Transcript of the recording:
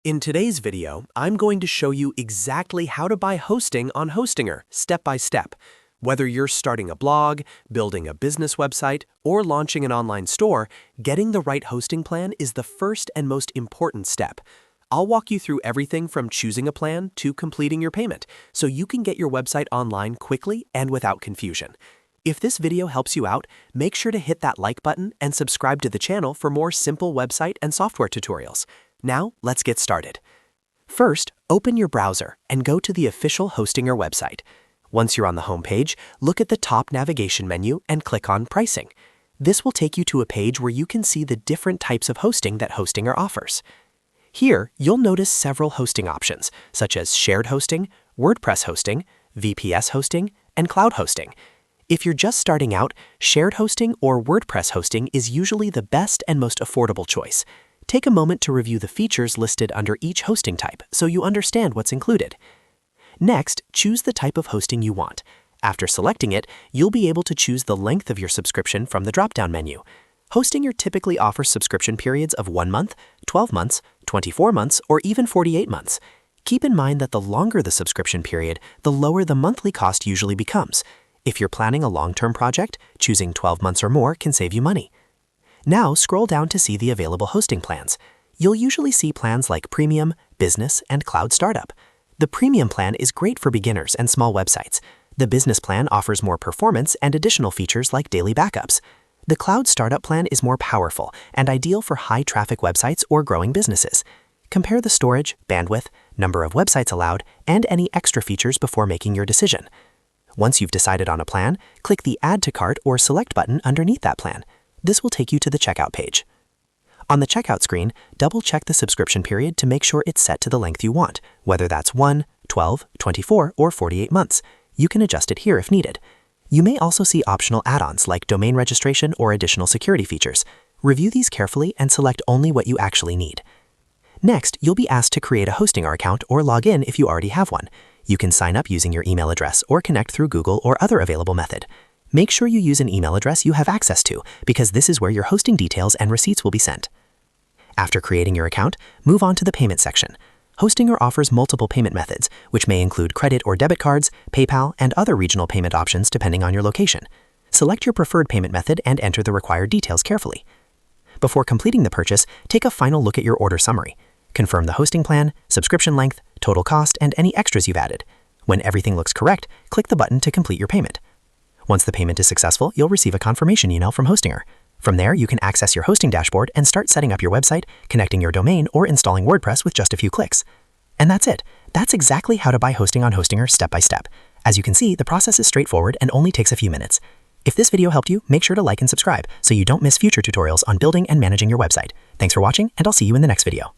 In today's video, I'm going to show you exactly how to buy hosting on Hostinger, step by step. Whether you're starting a blog, building a business website, or launching an online store, getting the right hosting plan is the first and most important step. I'll walk you through everything from choosing a plan to completing your payment, so you can get your website online quickly and without confusion. If this video helps you out, make sure to hit that like button and subscribe to the channel for more simple website and software tutorials. Now, let's get started. First, open your browser and go to the official Hostinger website. Once you're on the home page, look at the top navigation menu and click on Pricing. This will take you to a page where you can see the different types of hosting that Hostinger offers. Here, you'll notice several hosting options, such as shared hosting, WordPress hosting, VPS hosting, and cloud hosting. If you're just starting out, shared hosting or WordPress hosting is usually the best and most affordable choice. Take a moment to review the features listed under each hosting type so you understand what's included. Next, choose the type of hosting you want. After selecting it, you'll be able to choose the length of your subscription from the drop-down menu. Hostinger typically offers subscription periods of 1 month, 12 months, 24 months, or even 48 months. Keep in mind that the longer the subscription period, the lower the monthly cost usually becomes. If you're planning a long-term project, choosing 12 months or more can save you money. Now scroll down to see the available hosting plans. You'll usually see plans like Premium, Business, and Cloud Startup. The Premium plan is great for beginners and small websites. The Business plan offers more performance and additional features like daily backups. The Cloud Startup plan is more powerful and ideal for high-traffic websites or growing businesses. Compare the storage, bandwidth, number of websites allowed, and any extra features before making your decision. Once you've decided on a plan, click the Add to Cart or Select button underneath that plan. This will take you to the checkout page. On the checkout screen, double-check the subscription period to make sure it's set to the length you want, whether that's 1, 12, 24, or 48 months. You can adjust it here if needed. You may also see optional add-ons like domain registration or additional security features. Review these carefully and select only what you actually need. Next, you'll be asked to create a Hostinger account or log in if you already have one. You can sign up using your email address or connect through Google or other available method. Make sure you use an email address you have access to, because this is where your hosting details and receipts will be sent. After creating your account, move on to the payment section. Hostinger offers multiple payment methods, which may include credit or debit cards, PayPal, and other regional payment options depending on your location. Select your preferred payment method and enter the required details carefully. Before completing the purchase, take a final look at your order summary. Confirm the hosting plan, subscription length, total cost, and any extras you've added. When everything looks correct, click the button to complete your payment. Once the payment is successful, you'll receive a confirmation email from Hostinger. From there, you can access your hosting dashboard and start setting up your website, connecting your domain, or installing WordPress with just a few clicks. And that's it. That's exactly how to buy hosting on Hostinger step by step. As you can see, the process is straightforward and only takes a few minutes. If this video helped you, make sure to like and subscribe so you don't miss future tutorials on building and managing your website. Thanks for watching, and I'll see you in the next video.